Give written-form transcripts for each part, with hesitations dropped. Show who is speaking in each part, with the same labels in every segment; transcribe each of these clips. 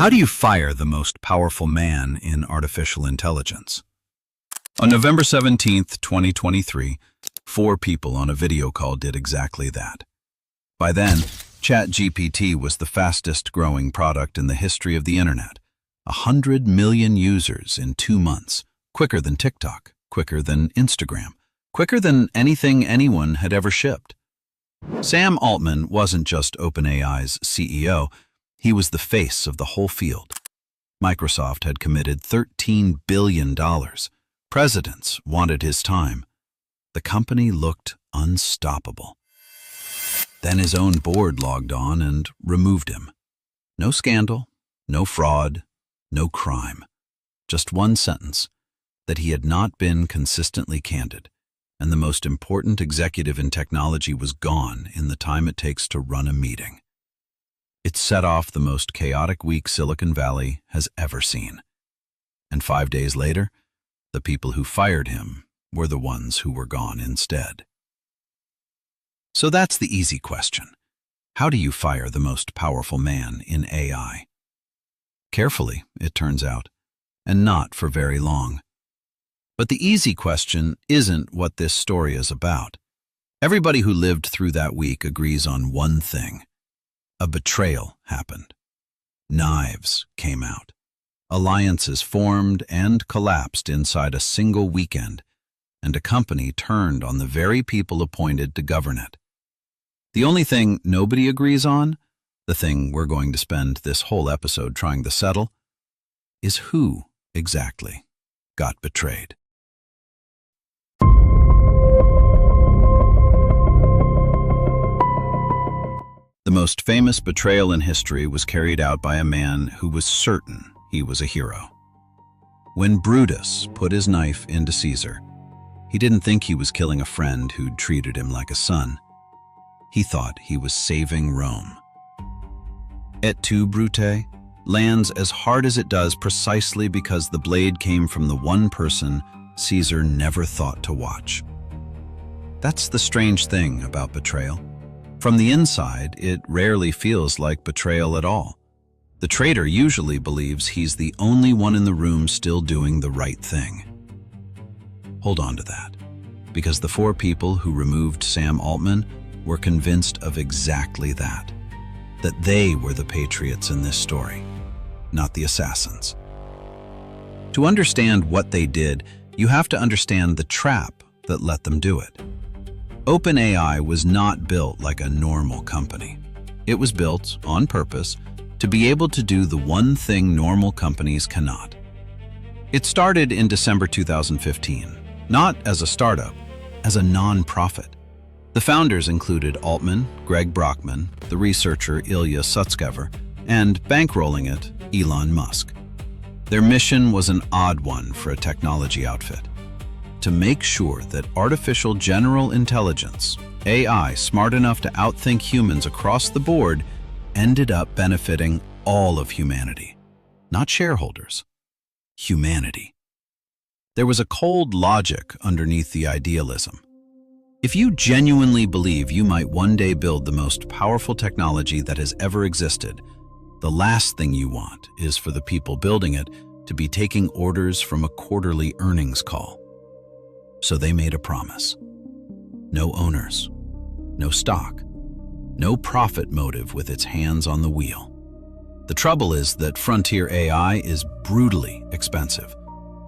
Speaker 1: How do you fire the most powerful man in artificial intelligence? On November 17th, 2023, 4 people on a video call did exactly that. By then, ChatGPT was the fastest growing product in the history of the internet. 100 million users in 2 months, quicker than TikTok, quicker than Instagram, quicker than anything anyone had ever shipped. Sam Altman wasn't just OpenAI's CEO, he was the face of the whole field. Microsoft had committed $13 billion. Presidents wanted his time. The company looked unstoppable. Then his own board logged on and removed him. No scandal, no fraud, no crime. Just one sentence, that he had not been consistently candid, and the most important executive in technology was gone in the time it takes to run a meeting. It set off the most chaotic week Silicon Valley has ever seen. And 5 days later, the people who fired him were the ones who were gone instead. So that's the easy question. How do you fire the most powerful man in AI? Carefully, it turns out, and not for very long. But the easy question isn't what this story is about. Everybody who lived through that week agrees on one thing. A betrayal happened. Knives came out. Alliances formed and collapsed inside a single weekend, and a company turned on the very people appointed to govern it. The only thing nobody agrees on, the thing we're going to spend this whole episode trying to settle, is who exactly got betrayed. The most famous betrayal in history was carried out by a man who was certain he was a hero. When Brutus put his knife into Caesar, he didn't think he was killing a friend who'd treated him like a son. He thought he was saving Rome. Et tu, Brute, lands as hard as it does precisely because the blade came from the one person Caesar never thought to watch. That's the strange thing about betrayal. From the inside, it rarely feels like betrayal at all. The traitor usually believes he's the only one in the room still doing the right thing. Hold on to that, because the 4 people who removed Sam Altman were convinced of exactly that they were the patriots in this story, not the assassins. To understand what they did, you have to understand the trap that let them do it. OpenAI was not built like a normal company. It was built, on purpose, to be able to do the one thing normal companies cannot. It started in December 2015, not as a startup, as a non-profit. The founders included Altman, Greg Brockman, the researcher Ilya Sutskever, and bankrolling it, Elon Musk. Their mission was an odd one for a technology outfit: to make sure that artificial general intelligence, AI smart enough to outthink humans across the board, ended up benefiting all of humanity. Not shareholders, humanity. There was a cold logic underneath the idealism. If you genuinely believe you might one day build the most powerful technology that has ever existed, the last thing you want is for the people building it to be taking orders from a quarterly earnings call. So they made a promise. No owners, no stock, no profit motive with its hands on the wheel. The trouble is that frontier AI is brutally expensive.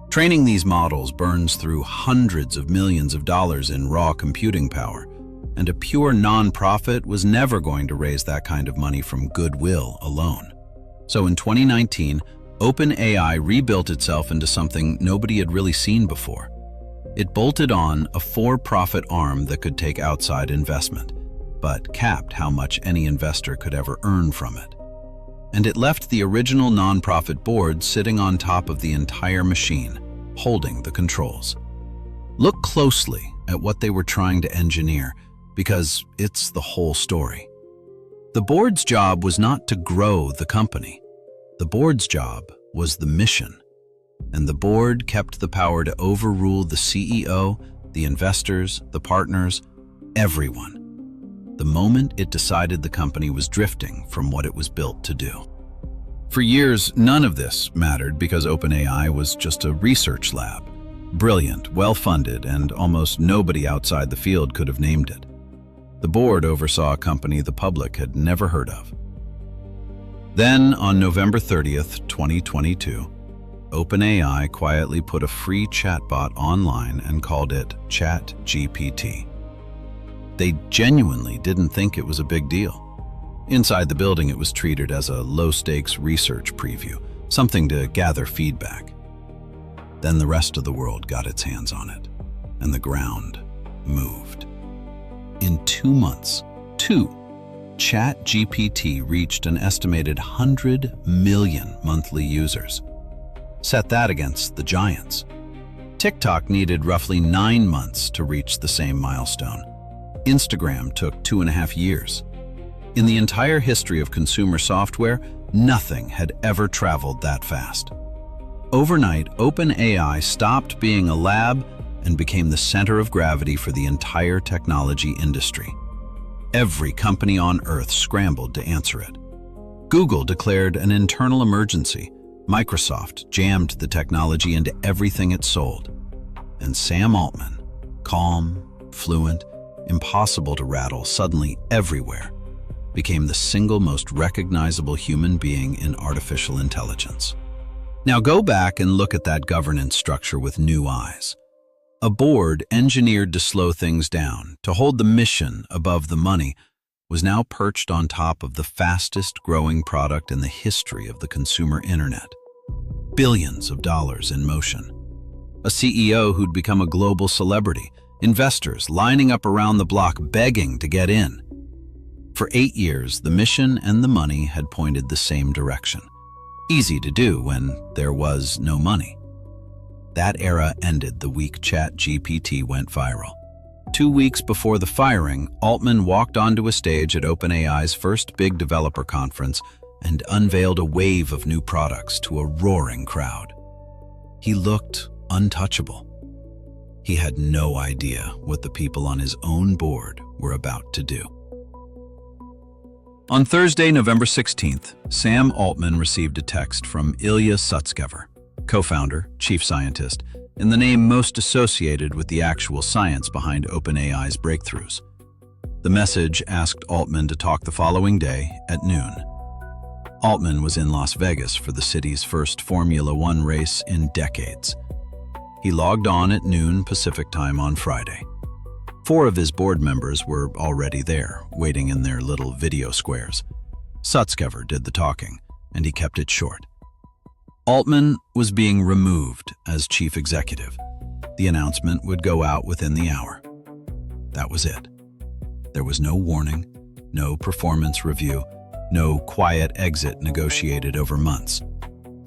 Speaker 1: Training these models burns through hundreds of millions of dollars in raw computing power, and a pure non-profit was never going to raise that kind of money from goodwill alone. So in 2019, OpenAI rebuilt itself into something nobody had really seen before. It bolted on a for-profit arm that could take outside investment, but capped how much any investor could ever earn from it. And it left the original nonprofit board sitting on top of the entire machine, holding the controls. Look closely at what they were trying to engineer, because it's the whole story. The board's job was not to grow the company. The board's job was the mission. And the board kept the power to overrule the CEO, the investors, the partners, everyone, the moment it decided the company was drifting from what it was built to do. For years, none of this mattered because OpenAI was just a research lab. Brilliant, well-funded, and almost nobody outside the field could have named it. The board oversaw a company the public had never heard of. Then, on November 30th, 2022, OpenAI quietly put a free chatbot online and called it ChatGPT. They genuinely didn't think it was a big deal. Inside the building, it was treated as a low-stakes research preview, something to gather feedback. Then the rest of the world got its hands on it, and the ground moved. In 2 months, ChatGPT reached an estimated 100 million monthly users. Set that against the giants. TikTok needed roughly 9 months to reach the same milestone. Instagram took 2.5 years. In the entire history of consumer software, nothing had ever traveled that fast. Overnight, OpenAI stopped being a lab and became the center of gravity for the entire technology industry. Every company on Earth scrambled to answer it. Google declared an internal emergency. Microsoft jammed the technology into everything it sold. And Sam Altman, calm, fluent, impossible to rattle, suddenly everywhere, became the single most recognizable human being in artificial intelligence. Now go back and look at that governance structure with new eyes. A board engineered to slow things down, to hold the mission above the money, was now perched on top of the fastest growing product in the history of the consumer internet. Billions of dollars in motion. A CEO who'd become a global celebrity, investors lining up around the block begging to get in. For 8 years, the mission and the money had pointed the same direction. Easy to do when there was no money. That era ended the week ChatGPT went viral. 2 weeks before the firing, Altman walked onto a stage at OpenAI's first big developer conference and unveiled a wave of new products to a roaring crowd. He looked untouchable. He had no idea what the people on his own board were about to do. On Thursday, November 16th, Sam Altman received a text from Ilya Sutskever, co-founder, chief scientist, and the name most associated with the actual science behind OpenAI's breakthroughs. The message asked Altman to talk the following day at noon. Altman was in Las Vegas for the city's first Formula One race in decades. He logged on at noon Pacific time on Friday. 4 of his board members were already there, waiting in their little video squares. Sutskever did the talking, and he kept it short. Altman was being removed as chief executive. The announcement would go out within the hour. That was it. There was no warning, no performance review, no quiet exit negotiated over months.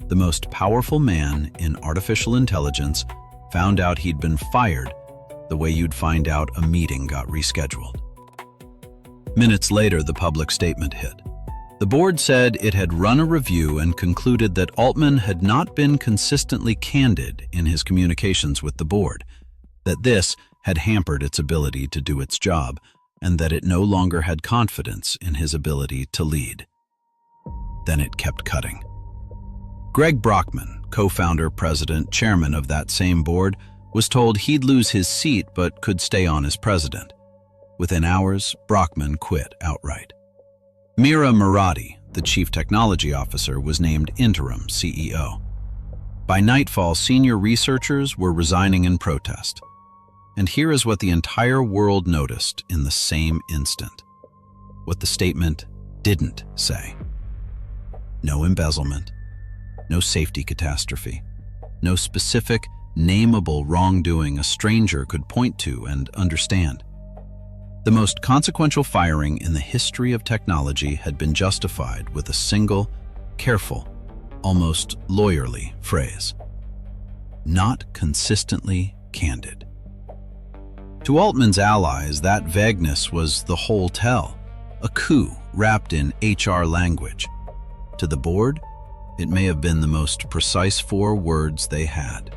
Speaker 1: The most powerful man in artificial intelligence found out he'd been fired the way you'd find out a meeting got rescheduled. Minutes later, the public statement hit. The board said it had run a review and concluded that Altman had not been consistently candid in his communications with the board, that this had hampered its ability to do its job, and that it no longer had confidence in his ability to lead. Then it kept cutting. Greg Brockman, co-founder, president, chairman of that same board, was told he'd lose his seat but could stay on as president. Within hours, Brockman quit outright. Mira Murati, the chief technology officer, was named interim CEO. By nightfall, senior researchers were resigning in protest. And here is what the entire world noticed in the same instant. What the statement didn't say. No embezzlement, no safety catastrophe, no specific, nameable wrongdoing a stranger could point to and understand. The most consequential firing in the history of technology had been justified with a single, careful, almost lawyerly phrase. Not consistently candid. To Altman's allies, that vagueness was the whole tell, a coup wrapped in HR language. To the board, it may have been the most precise 4 words they had.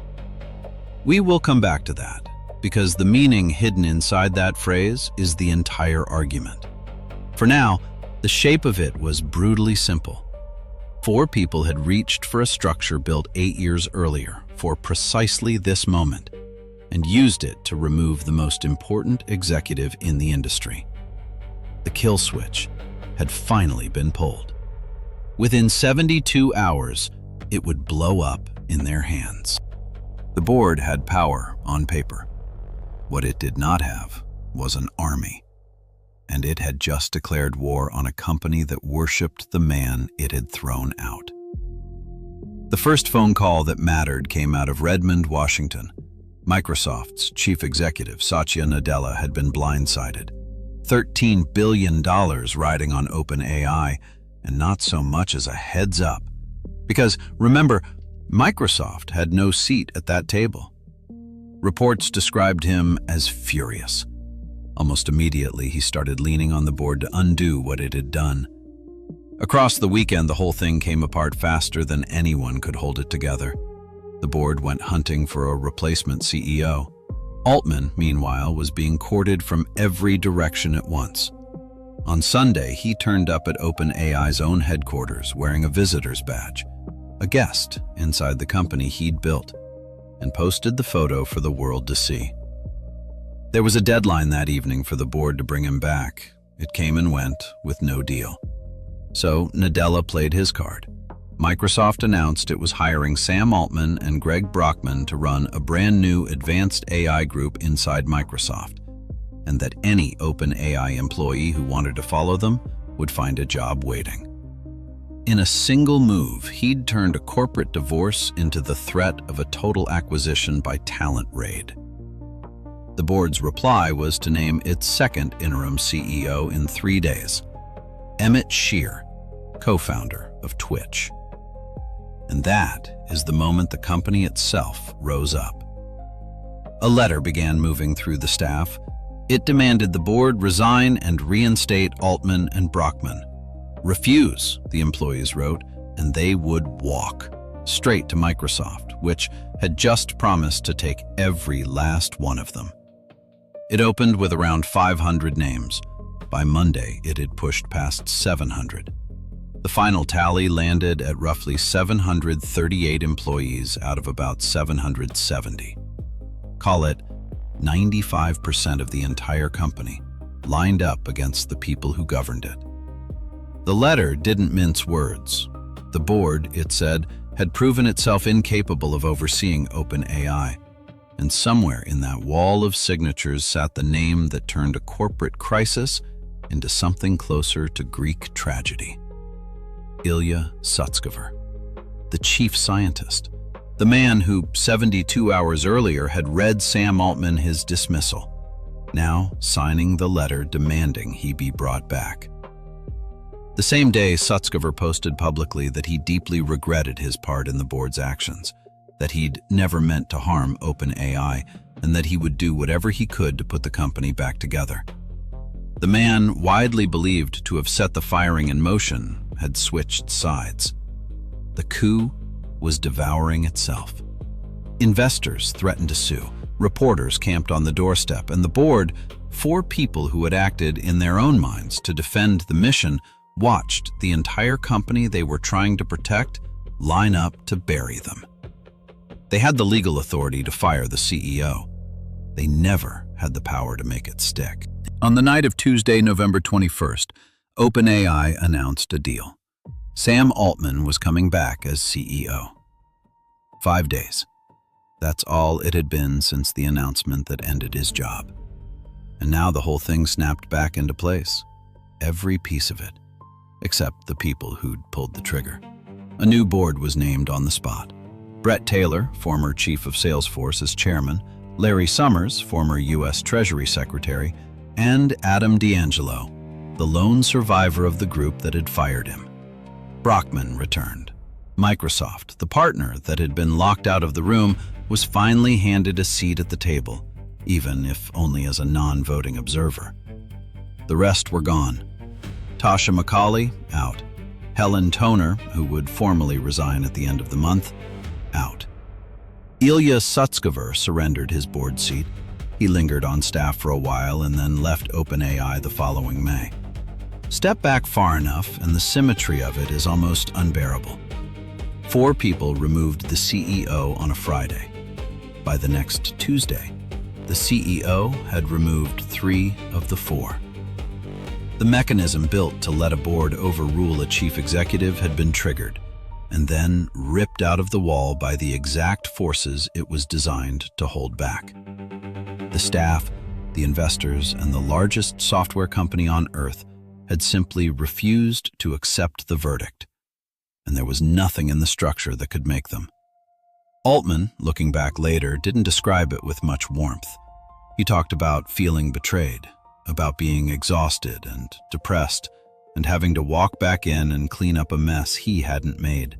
Speaker 1: We will come back to that, because the meaning hidden inside that phrase is the entire argument. For now, the shape of it was brutally simple. 4 people had reached for a structure built 8 years earlier for precisely this moment and used it to remove the most important executive in the industry. The kill switch had finally been pulled. Within 72 hours, it would blow up in their hands. The board had power on paper. What it did not have was an army, and it had just declared war on a company that worshipped the man it had thrown out. The first phone call that mattered came out of Redmond, Washington. Microsoft's chief executive, Satya Nadella, had been blindsided. $13 billion riding on OpenAI, and not so much as a heads up. Because, remember, Microsoft had no seat at that table. Reports described him as furious. Almost immediately, he started leaning on the board to undo what it had done. Across the weekend, the whole thing came apart faster than anyone could hold it together. The board went hunting for a replacement CEO. Altman, meanwhile, was being courted from every direction at once. On Sunday, he turned up at OpenAI's own headquarters wearing a visitor's badge, a guest inside the company he'd built, and posted the photo for the world to see. There was a deadline that evening for the board to bring him back. It came and went with no deal. So Nadella played his card. Microsoft announced it was hiring Sam Altman and Greg Brockman to run a brand new advanced AI group inside Microsoft, and that any OpenAI employee who wanted to follow them would find a job waiting. In a single move, he'd turned a corporate divorce into the threat of a total acquisition by talent raid. The board's reply was to name its second interim CEO in 3 days, Emmett Shear, co-founder of Twitch. And that is the moment the company itself rose up. A letter began moving through the staff. It demanded the board resign and reinstate Altman and Brockman. Refuse, the employees wrote, and they would walk straight to Microsoft, which had just promised to take every last one of them. It opened with around 500 names. By Monday, it had pushed past 700. The final tally landed at roughly 738 employees out of about 770. Call it 95% of the entire company lined up against the people who governed it. The letter didn't mince words. The board, it said, had proven itself incapable of overseeing OpenAI, and somewhere in that wall of signatures sat the name that turned a corporate crisis into something closer to Greek tragedy. Ilya Sutskever, the chief scientist, the man who 72 hours earlier had read Sam Altman his dismissal, now signing the letter demanding he be brought back. The same day, Sutskever posted publicly that he deeply regretted his part in the board's actions, that he'd never meant to harm OpenAI, and that he would do whatever he could to put the company back together. The man, widely believed to have set the firing in motion, had switched sides. The coup was devouring itself. Investors threatened to sue, reporters camped on the doorstep, and the board, 4 people who had acted in their own minds to defend the mission, watched the entire company they were trying to protect line up to bury them. They had the legal authority to fire the CEO. They never had the power to make it stick. On the night of Tuesday, November 21st, OpenAI announced a deal. Sam Altman was coming back as CEO. 5 days. That's all it had been since the announcement that ended his job. And now the whole thing snapped back into place. Every piece of it, except the people who'd pulled the trigger. A new board was named on the spot. Brett Taylor, former chief of Salesforce, as chairman, Larry Summers, former U.S. Treasury Secretary, and Adam D'Angelo, the lone survivor of the group that had fired him. Brockman returned. Microsoft, the partner that had been locked out of the room, was finally handed a seat at the table, even if only as a non-voting observer. The rest were gone. Tasha McCauley, out. Helen Toner, who would formally resign at the end of the month, out. Ilya Sutskever surrendered his board seat. He lingered on staff for a while and then left OpenAI the following May. Step back far enough and the symmetry of it is almost unbearable. 4 people removed the CEO on a Friday. By the next Tuesday, the CEO had removed 3 of the 4. The mechanism built to let a board overrule a chief executive had been triggered, and then ripped out of the wall by the exact forces it was designed to hold back. The staff, the investors, and the largest software company on Earth had simply refused to accept the verdict, and there was nothing in the structure that could make them. Altman, looking back later, didn't describe it with much warmth. He talked about feeling betrayed, about being exhausted and depressed, and having to walk back in and clean up a mess he hadn't made.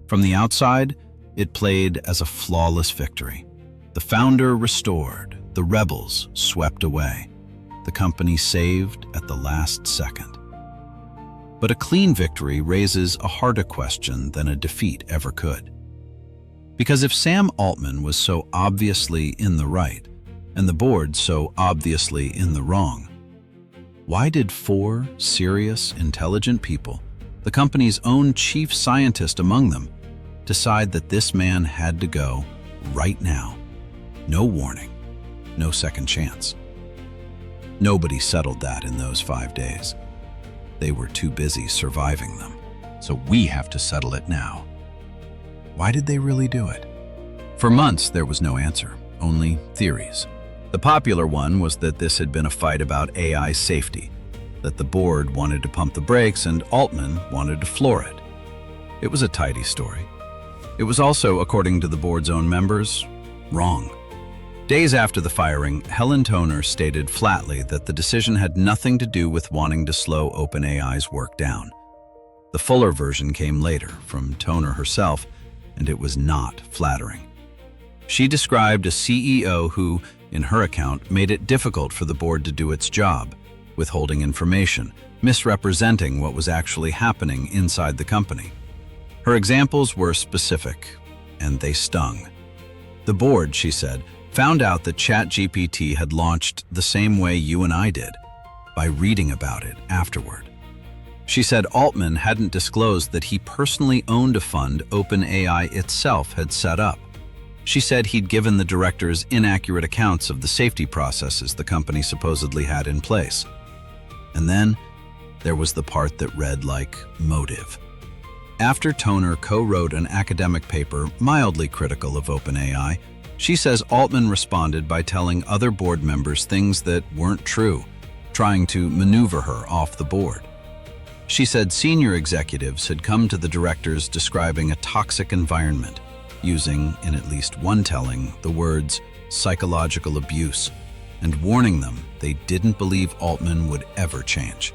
Speaker 1: From the outside, it played as a flawless victory. The founder restored, the rebels swept away, the company saved at the last second. But a clean victory raises a harder question than a defeat ever could. Because if Sam Altman was so obviously in the right, and the board so obviously in the wrong, why did 4 serious, intelligent people, the company's own chief scientist among them, decide that this man had to go right now? No warning, no second chance. Nobody settled that in those 5 days. They were too busy surviving them. So we have to settle it now. Why did they really do it? For months, there was no answer, only theories. The popular one was that this had been a fight about AI safety, that the board wanted to pump the brakes and Altman wanted to floor it. It was a tidy story. It was also, according to the board's own members, wrong. Days after the firing, Helen Toner stated flatly that the decision had nothing to do with wanting to slow OpenAI's work down. The fuller version came later, from Toner herself, and it was not flattering. She described a CEO who, in her account, made it difficult for the board to do its job, withholding information, misrepresenting what was actually happening inside the company. Her examples were specific, and they stung. The board, she said, found out that ChatGPT had launched the same way you and I did, by reading about it afterward. She said Altman hadn't disclosed that he personally owned a fund OpenAI itself had set up. She said he'd given the directors inaccurate accounts of the safety processes the company supposedly had in place. And then there was the part that read like motive. After Toner co-wrote an academic paper mildly critical of OpenAI, she says Altman responded by telling other board members things that weren't true, trying to maneuver her off the board. She said senior executives had come to the directors describing a toxic environment, using, in at least one telling, the words psychological abuse, and warning them they didn't believe Altman would ever change.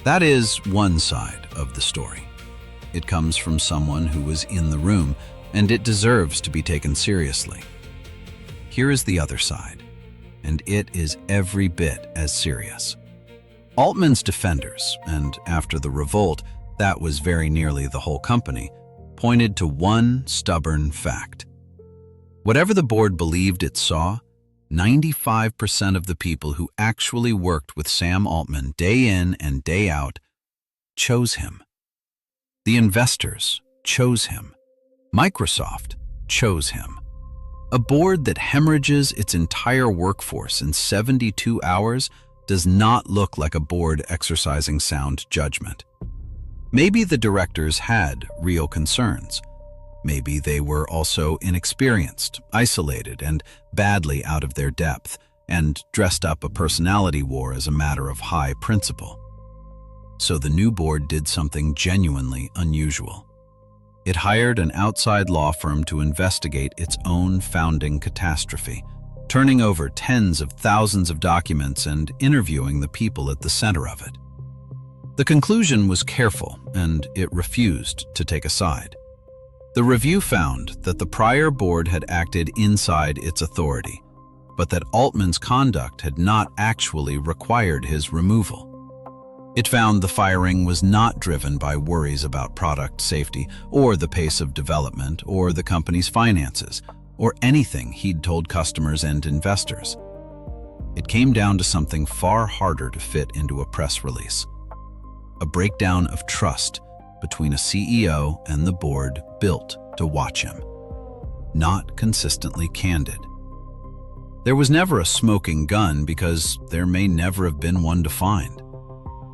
Speaker 1: That is one side of the story. It comes from someone who was in the room, and it deserves to be taken seriously. Here is the other side, and it is every bit as serious. Altman's defenders, and after the revolt, that was very nearly the whole company, pointed to one stubborn fact. Whatever the board believed it saw, 95% of the people who actually worked with Sam Altman day in and day out chose him. The investors chose him. Microsoft chose him. A board that hemorrhages its entire workforce in 72 hours does not look like a board exercising sound judgment. Maybe the directors had real concerns. Maybe they were also inexperienced, isolated, and badly out of their depth, and dressed up a personality war as a matter of high principle. So the new board did something genuinely unusual. It hired an outside law firm to investigate its own founding catastrophe, turning over tens of thousands of documents and interviewing the people at the center of it. The conclusion was careful, and it refused to take a side. The review found that the prior board had acted inside its authority, but that Altman's conduct had not actually required his removal. It found the firing was not driven by worries about product safety, or the pace of development, or the company's finances, or anything he'd told customers and investors. It came down to something far harder to fit into a press release: a breakdown of trust between a CEO and the board built to watch him, not consistently candid. There was never a smoking gun because there may never have been one to find.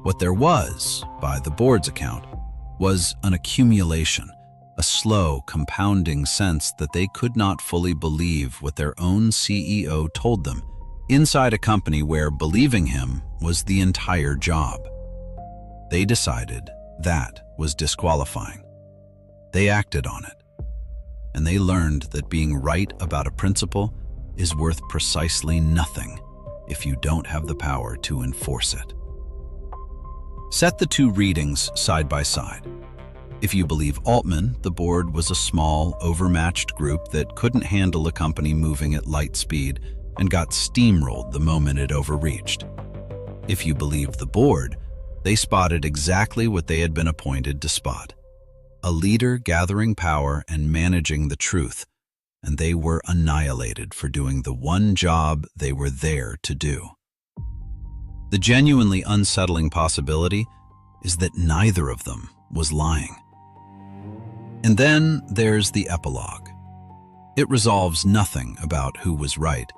Speaker 1: What there was, by the board's account, was an accumulation, a slow, compounding sense that they could not fully believe what their own CEO told them inside a company where believing him was the entire job. They decided that was disqualifying. They acted on it, and they learned that being right about a principle is worth precisely nothing if you don't have the power to enforce it. Set the two readings side by side. If you believe Altman, the board was a small, overmatched group that couldn't handle a company moving at light speed and got steamrolled the moment it overreached. If you believe the board, they spotted exactly what they had been appointed to spot: a leader gathering power and managing the truth, and they were annihilated for doing the one job they were there to do. The genuinely unsettling possibility is that neither of them was lying. And then there's the epilogue. It resolves nothing about who was right,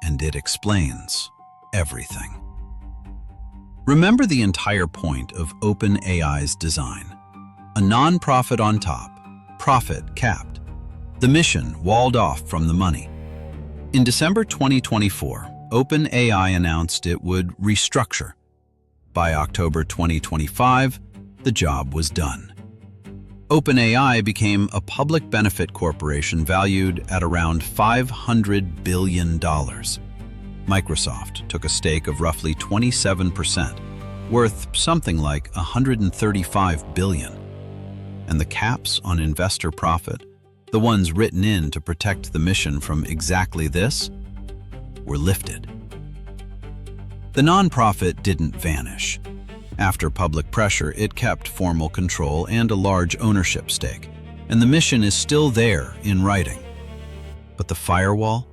Speaker 1: and it explains everything. Remember the entire point of OpenAI's design: a non-profit on top, profit capped, the mission walled off from the money. In December 2024, OpenAI announced it would restructure. By October 2025, the job was done. OpenAI became a public benefit corporation valued at around $500 billion. Microsoft took a stake of roughly 27%, worth something like $135 billion. And the caps on investor profit, the ones written in to protect the mission from exactly this, were lifted. The nonprofit didn't vanish. After public pressure, it kept formal control and a large ownership stake, and the mission is still there in writing. But the firewall,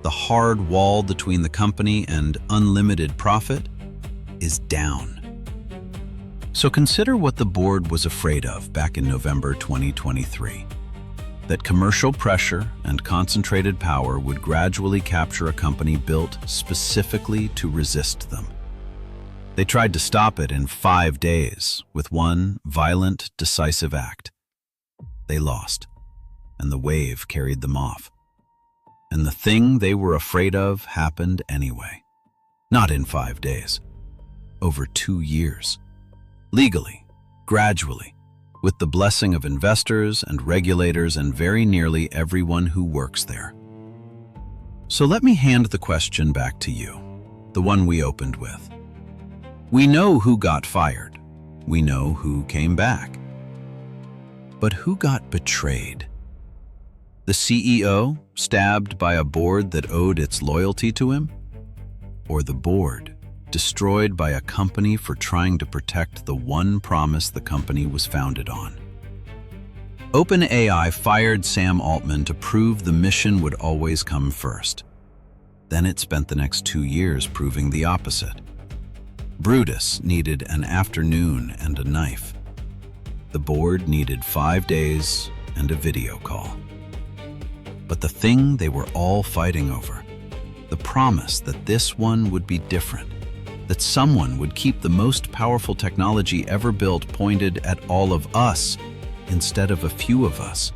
Speaker 1: the hard wall between the company and unlimited profit, is down. So consider what the board was afraid of back in November 2023. That commercial pressure and concentrated power would gradually capture a company built specifically to resist them. They tried to stop it in 5 days with one violent, decisive act. They lost, and the wave carried them off. And the thing they were afraid of happened anyway. Not in 5 days. Over 2 years. Legally, gradually, with the blessing of investors and regulators and very nearly everyone who works there. So let me hand the question back to you, the one we opened with. We know who got fired. We know who came back. But who got betrayed? The CEO, stabbed by a board that owed its loyalty to him? Or the board, destroyed by a company for trying to protect the one promise the company was founded on? OpenAI fired Sam Altman to prove the mission would always come first. Then it spent the next 2 years proving the opposite. Brutus needed an afternoon and a knife. The board needed 5 days and a video call. But the thing they were all fighting over, the promise that this one would be different, that someone would keep the most powerful technology ever built pointed at all of us instead of a few of us,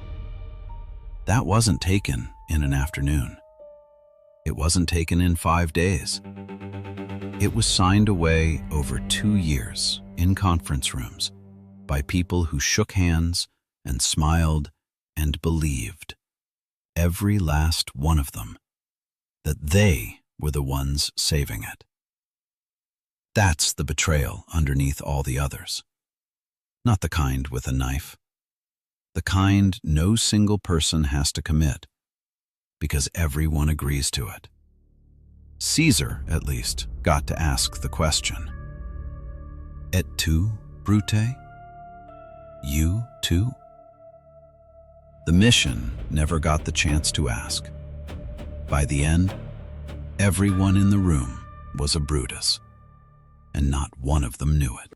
Speaker 1: that wasn't taken in an afternoon. It wasn't taken in 5 days. It was signed away over 2 years in conference rooms by people who shook hands and smiled and believed, every last one of them, that they were the ones saving it. That's the betrayal underneath all the others. Not the kind with a knife. The kind no single person has to commit, because everyone agrees to it. Caesar, at least, got to ask the question. Et tu, Brute? You too? The mission never got the chance to ask. By the end, Everyone in the room was a Brutus, and not one of them knew it.